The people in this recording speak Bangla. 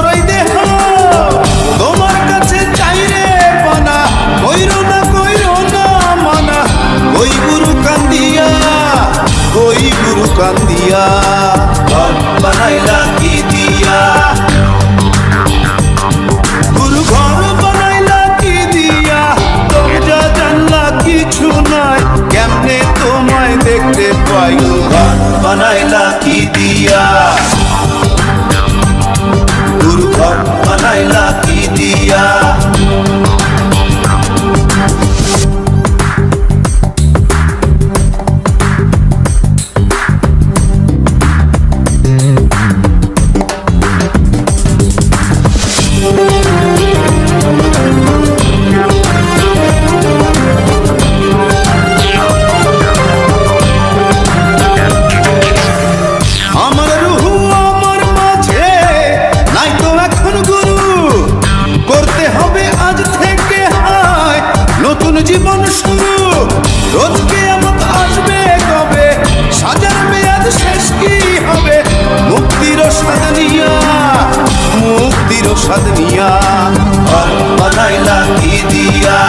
ওই দেহ তোমার কাছে চাই রে পানা, কইরো না মানা। ওই গুরু কান্দিয়া, ওই গুরু কান্দিয়া, ঘর বানাইলা কি দিয়া? গুরু ঘর বানাইলা কি দিয়া? দরজা জানলা কিছু নাই, কেমনে তোমায় দেখতে পাই? ঘর বানাইলা কি দিয়া? গুরু ঘর বানাইলা কি দিয়া? আমার রুহু আমার মাঝে নাই তো এখন গুরু, করতে হবে আজ থেকে হায় নতুন জীবন শুরু। রোজ কিয়ামত আসবে কবে, সাজার মেয়াদ শেষ কি হবে? মুক্তির স্বাদ নিয়া, মুক্তির স্বাদ নিয়া, ঘর বানাইলা কি দিয়া?